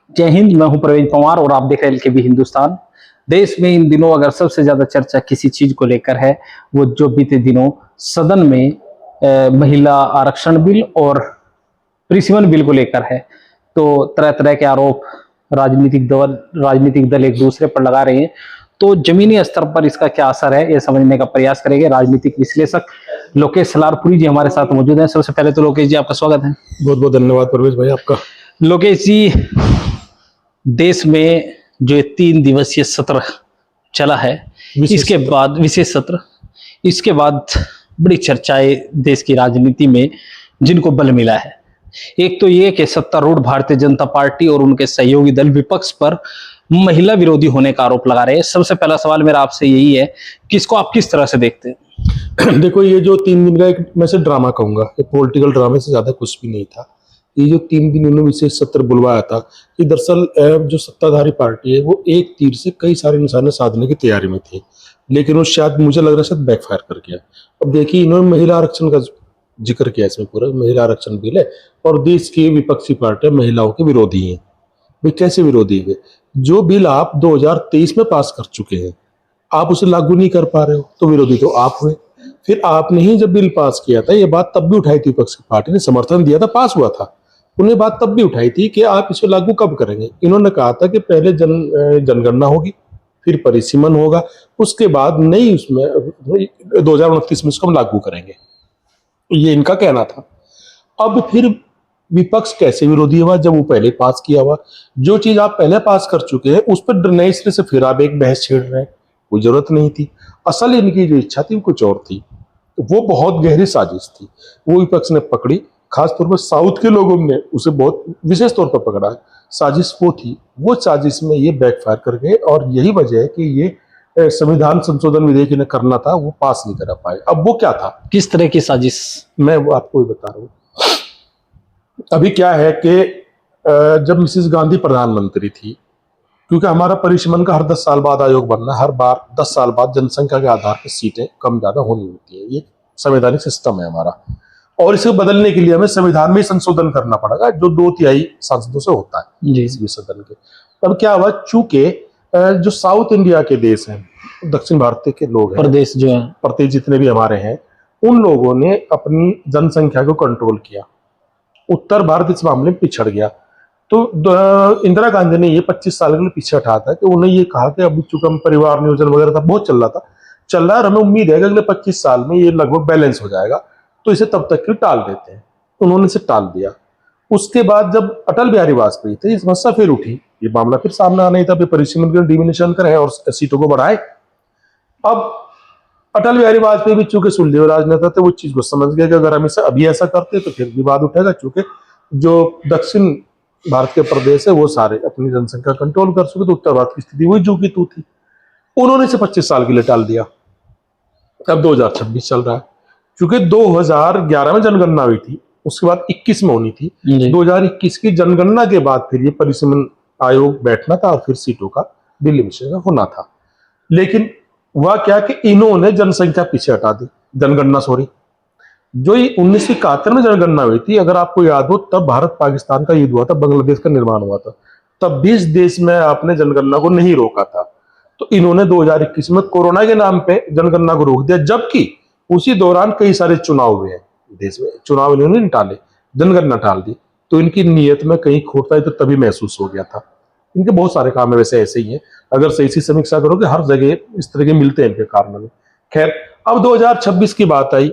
जय हिंद, मैं हूं प्रवीण पंवार और आप देख रहे हैं एलकेबी हिंदुस्तान। देश में इन दिनों अगर सबसे ज्यादा चर्चा किसी चीज को लेकर है, वो जो बीते दिनों सदन में महिला आरक्षण बिल और कृषि बिल को लेकर है। तो तरह तरह के आरोप राजनीतिक दल एक दूसरे पर लगा रहे हैं। तो जमीनी स्तर पर इसका क्या असर है, ये समझने का प्रयास करेंगे। राजनीतिक विश्लेषक लोकेश सलारपुरी जी हमारे साथ मौजूद हैं। सबसे पहले तो लोकेश जी, आपका स्वागत है। बहुत बहुत धन्यवाद परवेश भाई आपका। लोकेश जी, देश में जो 3 दिवसीय सत्र चला है, इसके बाद विशेष सत्र, इसके बाद बड़ी चर्चाएं देश की राजनीति में जिनको बल मिला है। एक तो ये कि सत्तारूढ़ भारतीय जनता पार्टी और उनके सहयोगी दल विपक्ष पर महिला विरोधी होने का आरोप लगा रहे हैं। सबसे पहला सवाल मेरा आपसे यही है कि इसको आप किस तरह से देखते हैं? देखो, ये जो 3 दिन का एक मैं से ड्रामा कहूंगा, पॉलिटिकल ड्रामे से ज्यादा कुछ भी नहीं था। ये जो 3 दिन उन्होंने विशेष सत्र बुलवाया था, कि दरअसल जो सत्ताधारी पार्टी है वो एक तीर से कई सारे निशाने साधने की तैयारी में थी, लेकिन वो शायद मुझे लग रहा है शायद बैकफायर कर गया। अब देखिए, इन्होंने महिला आरक्षण का जिक्र किया, इसमें पूरा महिला आरक्षण बिल है और देश की विपक्षी पार्टियां महिलाओं के विरोधी हैं। वे कैसे विरोधी है? जो बिल आप 2023 में पास कर चुके हैं, आप उसे लागू नहीं कर पा रहे हो, तो विरोधी तो आप हुए। फिर आपने ही जब बिल पास किया था, ये बात तब भी उठाई थी, विपक्ष की पार्टी ने समर्थन दिया था, पास हुआ था, उन्हें बात तब भी उठाई थी कि आप इसे लागू कब करेंगे। इन्होंने कहा था कि पहले जनगणना होगी, फिर परिसीमन होगा, उसके बाद नई उसमें 2029 में इसको हम लागू करेंगे, ये इनका कहना था। अब फिर विपक्ष कैसे विरोधी हुआ जब वो पहले पास किया हुआ? जो चीज आप पहले पास कर चुके हैं उस पर नए सिरे से फिर आप एक बहस छेड़ रहे हैं, कोई जरूरत नहीं थी। असल इनकी जो इच्छा थी वो कुछ और थी, वो बहुत गहरी साजिश थी, वो विपक्ष ने पकड़ी। खासतौर पर साउथ के लोगों ने उसे बहुत विशेष तौर पर पकड़ा है। साजिश वो थी, वो साजिश में ये बैकफायर कर गए और यही वजह है कि ये संविधान संशोधन विधेयक इन्हें करना था, वो पास नहीं कर पाए। अब वो क्या था, किस तरह की साजिश? मैं वो आपको ही बता रहा हूँ। अभी क्या है कि जब मिसेस गांधी प्रधानमंत्री थी, क्योंकि हमारा परिसीमन का हर 10 साल बाद आयोग बनना, हर बार 10 साल बाद जनसंख्या के आधार पर सीटें कम ज्यादा होनी होती है, ये संवैधानिक सिस्टम है हमारा। और इसे बदलने के लिए हमें संविधान में संशोधन करना पड़ेगा, जो 2/3 सांसदों से होता है इस सदन के। तब क्या हुआ, चूंकि जो साउथ इंडिया के देश हैं, दक्षिण भारत के लोग हैं, प्रदेश जो है, प्रदेश जितने भी हमारे हैं, उन लोगों ने अपनी जनसंख्या को कंट्रोल किया। उत्तर भारत इस मामले में पिछड़ गया। तो इंदिरा गांधी ने ये 25 साल के लिए पीछे हटा था कि उन्हें ये कहा कि अब चूंकि हम परिवार नियोजन वगैरह था, बहुत चल रहा है और हमें उम्मीद है कि अगले 25 साल में ये लगभग बैलेंस हो जाएगा, तो इसे तब तक के टाल देते हैं। उन्होंने इसे टाल दिया। उसके बाद जब अटल बिहारी वाजपेयी थे, ये समस्या फिर उठी, ये मामला फिर सामने आना ही था, परिसीमन डिमिनिशन करें और सीटों को बढ़ाए। अब अटल बिहारी वाजपेयी भी चूंकि सुलझे राजनेता थे, वो चीज को समझ गए कि अगर हम इसे अभी ऐसा करते तो फिर विवाद उठेगा, चूंकि जो दक्षिण भारत के प्रदेश है वो सारे अपनी जनसंख्या कंट्रोल कर चुके, तो उत्तर भारत की स्थिति वही जो की तू थी। उन्होंने इसे 25 साल के लिए टाल दिया। अब 2026 चल रहा है, चूंकि 2011 में जनगणना हुई थी, उसके बाद 21 में होनी थी। 2021 की जनगणना के बाद फिर ये परिसीमन आयोग बैठना था और फिर सीटों का डिलिमिटेशन होना था। लेकिन वह क्या कि इन्होंने जनसंख्या पीछे हटा दी, जनगणना सॉरी, जो 1971 में जनगणना हुई थी, अगर आपको याद हो, तब भारत पाकिस्तान का युद्ध हुआ था, बांग्लादेश का निर्माण हुआ था, तब भी इस देश में आपने जनगणना को नहीं रोका था। तो इन्होंने 2021 में कोरोना के नाम पे जनगणना को रोक दिया, जबकि उसी दौरान कई सारे चुनाव हुए हैं देश में, चुनाव इन्होंने नहीं टाले, जनगणना टाल दी। तो इनकी नीयत में कहीं खोटा है, तो तभी महसूस हो गया था। इनके बहुत सारे काम है वैसे ऐसे ही हैं, अगर सही सी समीक्षा करोगे हर जगह इस तरह के मिलते हैं इनके कारनामे। खैर, अब 2026 की बात आई,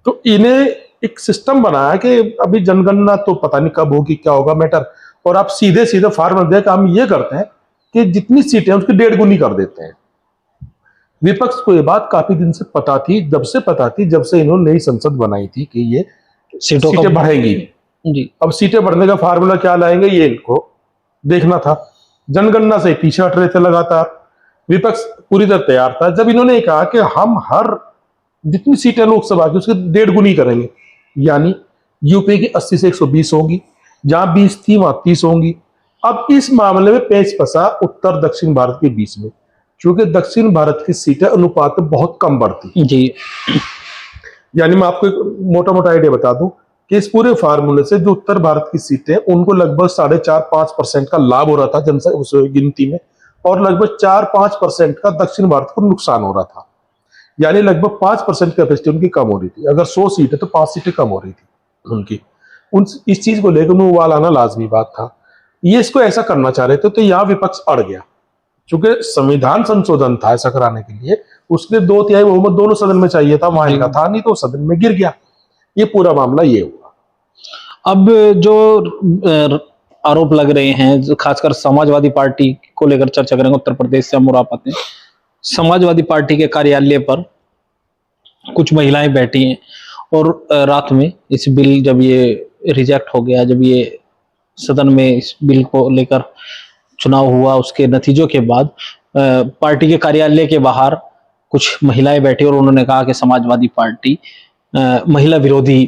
तो इन्हें एक सिस्टम बनाया कि अभी जनगणना तो पता नहीं कब होगी, क्या होगा मैटर, और आप सीधे सीधे फार्मूला दे कि हम ये करते हैं कि जितनी सीटें उसकी 1.5 गुनी कर देते हैं। विपक्ष को ये बात काफी दिन से पता थी, जब से इन्होंने नई संसद बनाई थी कि ये सीटें बढ़ेंगी जी। अब सीटें बढ़ने का फार्मूला क्या लाएंगे, ये इनको देखना था। जनगणना से पीछे हट रहे थे लगातार, विपक्ष पूरी तरह तैयार था। जब इन्होंने कहा कि हम हर जितनी सीटें लोकसभा की उसकी 1.5 गुनी करेंगे, यानी यूपी की 80 से 120 होंगी, जहां 20 थी वहां 30 होंगी। अब इस मामले में पेच फंसा उत्तर दक्षिण भारत के बीच में, क्योंकि दक्षिण भारत की सीटें अनुपात में बहुत कम बढ़ती जी। यानी मैं आपको एक मोटा मोटा आइडिया बता दूं, कि इस पूरे फार्मूले से जो उत्तर भारत की सीटें उनको लगभग 4.5-5% का लाभ हो रहा था जनसंख्या उस गिनती में, और लगभग 4-5% का दक्षिण भारत को नुकसान हो रहा था। यानी लगभग 5% कैपेसिटी उनकी कम हो रही थी। अगर 100 सीट है तो 5 सीटें कम हो रही थी उनकी। उन इस चीज को लेकर उन्हें उबाल आना लाजमी बात था। ये इसको ऐसा करना चाह रहे थे, तो यहाँ विपक्ष अड़ गया। चूंकि संविधान संशोधन था ऐसा कराने के लिए, उसके 2/3 बहुमत दोनों सदन में चाहिए था, वहां इनका था नहीं, तो सदन में गिर गया। ये पूरा मामला ये हुआ। अब जो आरोप लग रहे हैं, जो खासकर समाजवादी पार्टी को लेकर चर्चा करेंगे, उत्तर प्रदेश से अमूर आते हैं। समाजवादी पार्टी के कार्यालय पर कुछ महिलाएं बैठी हैं और रात में इस बिल जब ये रिजेक्ट हो गया, जब ये सदन में इस बिल को लेकर चुनाव हुआ, उसके नतीजों के बाद पार्टी के कार्यालय के बाहर कुछ महिलाएं बैठी और उन्होंने कहा कि समाजवादी पार्टी महिला विरोधी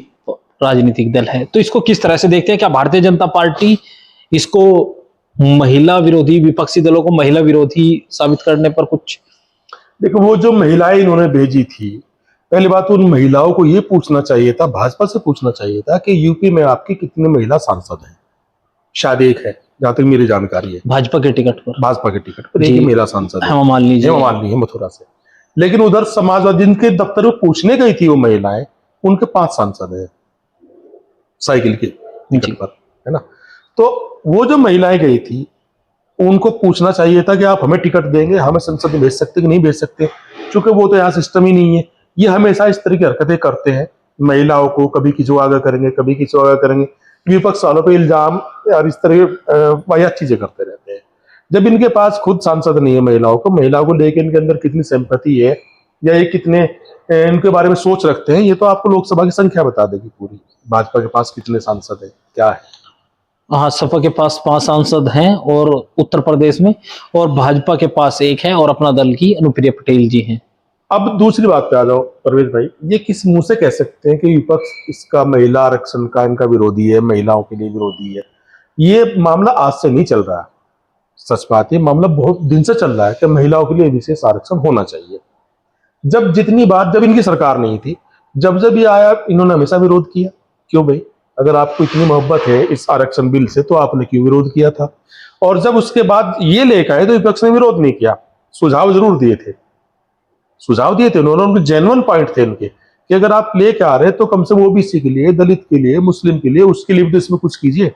राजनीतिक दल है। तो इसको किस तरह से देखते हैं? क्या भारतीय जनता पार्टी इसको महिला विरोधी, विपक्षी दलों को महिला विरोधी साबित करने पर कुछ? देखो, वो जो महिलाएं इन्होंने भेजी थी, पहली बात उन महिलाओं को ये पूछना चाहिए था, भाजपा से पूछना चाहिए था कि यूपी में आपकी कितने महिला सांसद हैं। शायद एक है, जहां तक मेरी जानकारी है, भाजपा के टिकट पर। भाजपा के टिकट पर एक ही महिला सांसद है, हेमा मालिनी जी। हेमा मालिनी है मथुरा से। लेकिन उधर समाजवादी जिनके दफ्तर में पूछने गई थी वो महिलाएं, उनके 5 सांसद है साइकिल के टिकट पर, है ना। तो वो जो महिलाएं गई थी उनको पूछना चाहिए था कि आप हमें टिकट देंगे, हमें संसद में भेज सकते कि नहीं भेज सकते, क्योंकि वो तो यहाँ सिस्टम ही नहीं है। ये हमेशा इस तरह की हरकतें करते हैं, महिलाओं को कभी किसी को आगे करेंगे, कभी किसी को आगे करेंगे, विपक्ष वालों पे इल्जाम और इस तरह वाहियात चीजें करते रहते हैं। जब इनके पास खुद सांसद नहीं है महिलाओं को लेकर इनके अंदर कितनी सिंपैथी है या ये कितने इनके बारे में सोच रखते हैं, ये तो आपको लोकसभा की संख्या बता देगी पूरी। भाजपा के पास कितने सांसद है, क्या है। हाँ, सपा के पास 5 सांसद हैं और उत्तर प्रदेश में, और भाजपा के पास 1 है और अपना दल की अनुप्रिया पटेल जी हैं। अब दूसरी बात पे आ जाओ परवेज भाई, ये किस मुंह से कह सकते हैं कि विपक्ष इसका महिला आरक्षण का इनका विरोधी है, महिलाओं के लिए विरोधी है। ये मामला आज से नहीं चल रहा है, सच बात है, मामला बहुत दिन से चल रहा है कि महिलाओं के लिए विशेष आरक्षण होना चाहिए। जितनी बार जब इनकी सरकार नहीं थी, जब ये आया, इन्होंने हमेशा विरोध किया। क्यों भाई? अगर आपको इतनी मोहब्बत है इस आरक्षण बिल से, तो आपने क्यों विरोध किया था? और जब उसके बाद ये लेकर आए तो विपक्ष ने विरोध नहीं किया, सुझाव जरूर दिए थे, उन्होंने, उनके जेन्युइन पॉइंट थे उनके कि अगर आप लेके आ रहे हैं तो कम से कम ओबीसी के लिए, दलित के लिए, मुस्लिम के लिए, उसके लिए भी तो इसमें कुछ कीजिए।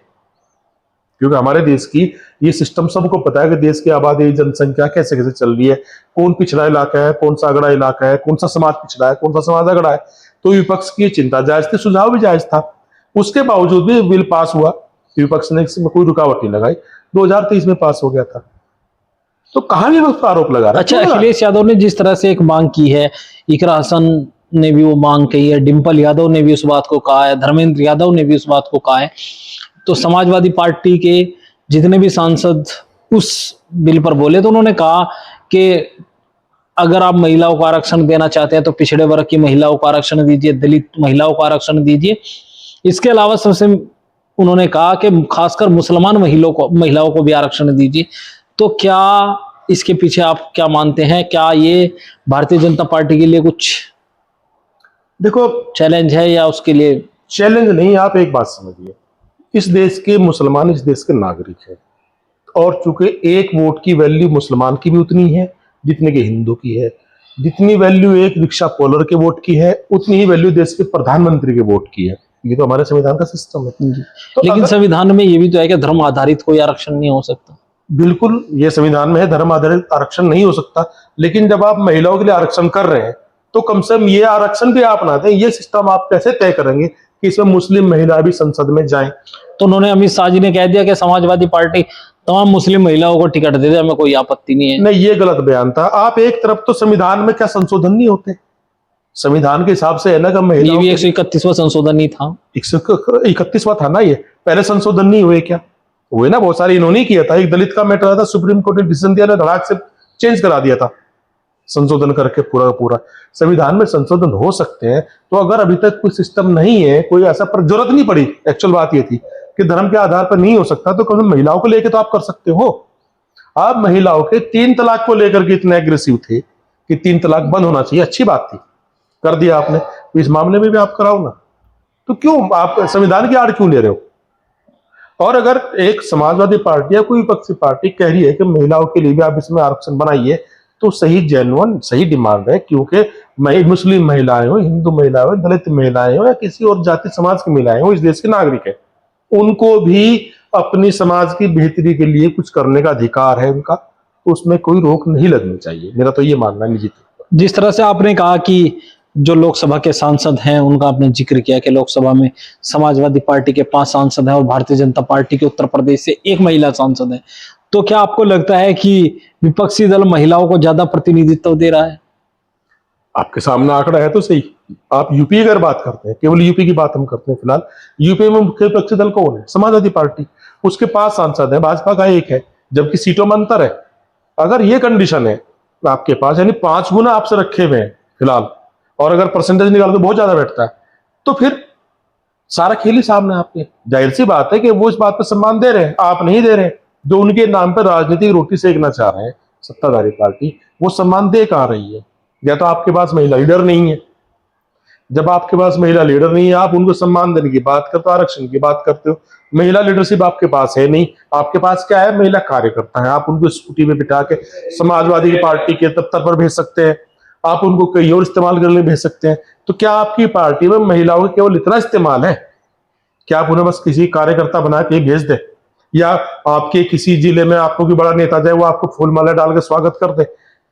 क्योंकि हमारे देश की ये सिस्टम सबको पता है कि देश की आबादी, जनसंख्या कैसे कैसे चल रही है, कौन पिछड़ा इलाका है, कौन सा अगड़ा इलाका है, कौन सा समाज पिछड़ा है, कौन सा समाज अगड़ा है। तो विपक्ष की चिंता जायज थी, सुझाव भी जायज था। उसके बावजूद भी बिल पास हुआ, विपक्ष ने इसमें कोई रुकावट नहीं लगाई, 2023 में पास हो गया था। तो कहां भी वक्त आरोप लगा रहा है। अच्छा, अखिलेश यादव ने जिस तरह से एक मांग की है, इकरा हसन ने भी वो मांग कही है, डिंपल यादव ने भी उस बात को कहा है, धर्मेंद्र यादव ने भी उस बात को कहा है, तो समाजवादी पार्टी के जितने भी सांसद उस बिल पर बोले, तो उन्होंने कहा कि अगर आप महिलाओं को आरक्षण देना चाहते हैं तो पिछड़े वर्ग की महिलाओं को आरक्षण दीजिए, दलित महिलाओं को आरक्षण दीजिए। इसके अलावा सबसे उन्होंने कहा कि खासकर मुसलमान महिलाओं को भी आरक्षण दीजिए। तो क्या इसके पीछे आप क्या मानते हैं? क्या ये भारतीय जनता पार्टी के लिए कुछ देखो चैलेंज है या उसके लिए? चैलेंज नहीं, आप एक बात समझिए, इस देश के मुसलमान इस देश के नागरिक हैं, और चूंकि एक वोट की वैल्यू मुसलमान की भी उतनी है जितने की हिंदू की है, जितनी वैल्यू एक रिक्शा पोलर के वोट की है, उतनी ही वैल्यू देश के प्रधानमंत्री के वोट की है। ये तो हमारे संविधान का सिस्टम है। तो लेकिन संविधान में ये भी तो है कि धर्म आधारित कोई आरक्षण नहीं हो सकता। बिल्कुल, ये संविधान में है, धर्म आधारित आरक्षण नहीं हो सकता, लेकिन जब आप महिलाओं के लिए आरक्षण कर रहे हैं तो कम से कम ये आरक्षण भी आप ना दें। ये सिस्टम आप कैसे तय करेंगे कि इसमें मुस्लिम महिला भी संसद में जाएं? तो उन्होंने, अमित शाह जी ने कह दिया कि समाजवादी पार्टी तमाम मुस्लिम महिलाओं को टिकट दे दे, हमें कोई आपत्ति नहीं है। नहीं, ये गलत बयान था। आप एक तरफ तो संविधान में क्या संशोधन नहीं होते, संविधान के हिसाब से है ना कि महिलाओं, ये भी 131वां संशोधन नहीं था, 131वां था ना, ये पहले संशोधन नहीं हुए क्या? हुए ना, बहुत सारे इन्होंने किया था। एक दलित का मैटर आया था, सुप्रीम कोर्ट ने डिसीजन दिया, धड़ाक से चेंज करा दिया था, संशोधन करके पूरा पूरा। संविधान में संशोधन हो सकते हैं, तो अगर अभी तक कोई सिस्टम नहीं है, कोई ऐसा, पर जरूरत नहीं पड़ी, एक्चुअल बात ये थी कि धर्म के आधार पर नहीं हो सकता, तो कम महिलाओं को लेकर तो आप कर सकते हो। आप महिलाओं के 3 तलाक को लेकर के इतने एग्रेसिव थे कि 3 तलाक बंद होना चाहिए, अच्छी बात थी, कर दिया आपने, तो इस मामले में भी आप कराओ ना। तो क्यों आप संविधान की आड़ क्यों ले रहे हो? और अगर एक समाजवादी पार्टी या कोई विपक्षी पार्टी कह रही है कि महिलाओं के लिए भी आप इसमें आरक्षण बनाइए, तो सही जेन्युइन सही डिमांड है, क्योंकि मुस्लिम महिलाएं हो, हिंदू महिलाएं हो, दलित महिलाएं हो या किसी और जाति समाज की महिलाएं हो, इस देश के नागरिक है, उनको भी अपनी समाज की बेहतरी के लिए कुछ करने का अधिकार है उनका, तो उसमें कोई रोक नहीं लगनी चाहिए। मेरा तो ये मानना है निजी तौर पर। जिस तरह से आपने कहा कि जो लोकसभा के सांसद हैं उनका आपने जिक्र किया कि लोकसभा में समाजवादी पार्टी के 5 सांसद हैं और भारतीय जनता पार्टी के उत्तर प्रदेश से 1 महिला सांसद है, तो क्या आपको लगता है कि विपक्षी दल महिलाओं को ज्यादा प्रतिनिधित्व दे रहा है? आपके सामने आंकड़ा है तो सही। आप यूपी की अगर बात करते हैं, केवल यूपी की बात हम करते हैं फिलहाल, यूपी में मुख्य विपक्षी दल कौन है? समाजवादी पार्टी। उसके 5 सांसद है, भाजपा का 1 है, जबकि सीटों में अंतर है। अगर ये कंडीशन है आपके पास, यानी 5 गुना आपसे रखे हुए हैं फिलहाल, और अगर परसेंटेज निकालो तो बहुत ज्यादा बैठता है, तो फिर सारा खेल ही सामने आपके। जाहिर सी बात है कि वो इस बात पर सम्मान दे रहे हैं, आप नहीं दे रहे। जो उनके नाम पर राजनीतिक रोटी सेकना चाह रहे हैं सत्ताधारी पार्टी, वो सम्मान दे कहां रही है? या तो आपके पास महिला लीडर नहीं है। जब आपके पास महिला लीडर नहीं है, आप उनको सम्मान देने की बात करते हो, आरक्षण की बात करते हो, महिला लीडरशिप आपके पास है नहीं। आपके पास क्या है? महिला कार्यकर्ता है। आप उनको स्कूटी में बिठा के समाजवादी पार्टी के दफ्तर पर भेज सकते हैं, आप उनको कहीं और इस्तेमाल करने भेज सकते हैं। तो क्या आपकी पार्टी में महिलाओं का केवल इतना इस्तेमाल है कि आप उन्हें बस किसी कार्यकर्ता बना के भेज दे, या आपके किसी जिले में आपको कोई बड़ा नेता जाए वो आपको फूल माला डाल के स्वागत कर दे?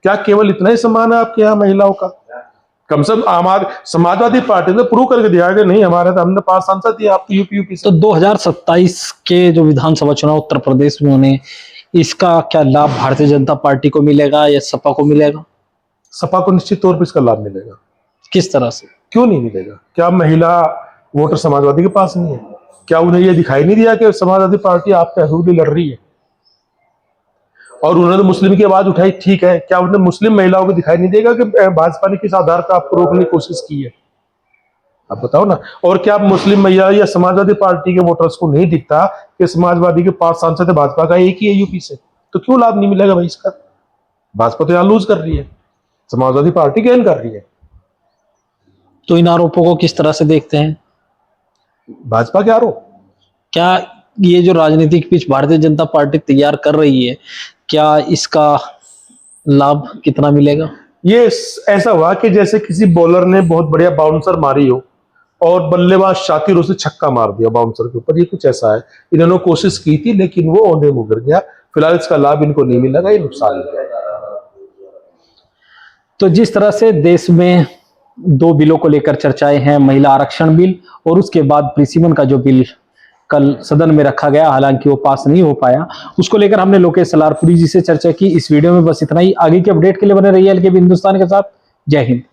क्या केवल इतना ही सम्मान है आपके यहाँ महिलाओं का? कम से कम हमारे समाजवादी पार्टी ने प्रूव करके दिया कि नहीं, हमारे तो हमने 5 सांसद दिए आपकी यूपी से। तो 2027 के जो विधानसभा चुनाव उत्तर प्रदेश में होने, इसका क्या लाभ भारतीय जनता पार्टी को मिलेगा या सपा को मिलेगा? सपा को निश्चित तौर पर इसका लाभ मिलेगा। किस तरह से? क्यों नहीं मिलेगा? क्या महिला वोटर समाजवादी के पास नहीं है? क्या उन्हें यह दिखाई नहीं दिया कि समाजवादी पार्टी आपके हकूक लड़ रही है? और उन्होंने मुस्लिम की आवाज उठाई, ठीक है, क्या उन्हें मुस्लिम महिलाओं को दिखाई नहीं देगा कि भाजपा ने किस आधार पर आपको रोकने की कोशिश की है? आप बताओ ना। और क्या मुस्लिम महिला या समाजवादी पार्टी के वोटर्स को नहीं दिखता कि समाजवादी के 5 सांसद है, भाजपा का 1 ही है यूपी से? तो क्यों लाभ नहीं मिलेगा भाई इसका? भाजपा तो यहां लूज कर रही है, समाजवादी पार्टी गेन कर रही है। तो इन आरोपों को किस तरह से देखते हैं? भाजपा के आरोप, क्या ये जो राजनीतिक पिच भारतीय जनता पार्टी तैयार कर रही है, क्या इसका लाभ कितना मिलेगा? ये ऐसा हुआ कि जैसे किसी बॉलर ने बहुत बढ़िया बाउंसर मारी हो और बल्लेबाज शातिर उसे छक्का मार दिया बाउंसर के ऊपर, ये कुछ ऐसा है। इन्होंने कोशिश की थी लेकिन वो औंधे मुंह गिर गया। फिलहाल इसका लाभ इनको नहीं मिलेगा, ये नुकसान है। तो जिस तरह से देश में 2 बिलों को लेकर चर्चाएं हैं, महिला आरक्षण बिल और उसके बाद कृषि का जो बिल कल सदन में रखा गया, हालांकि वो पास नहीं हो पाया, उसको लेकर हमने लोकेश सलारपुरी जी से चर्चा की। इस वीडियो में बस इतना ही। आगे की अपडेट के लिए बने रहिए एलकेबी हिंदुस्तान के साथ। जय हिंद।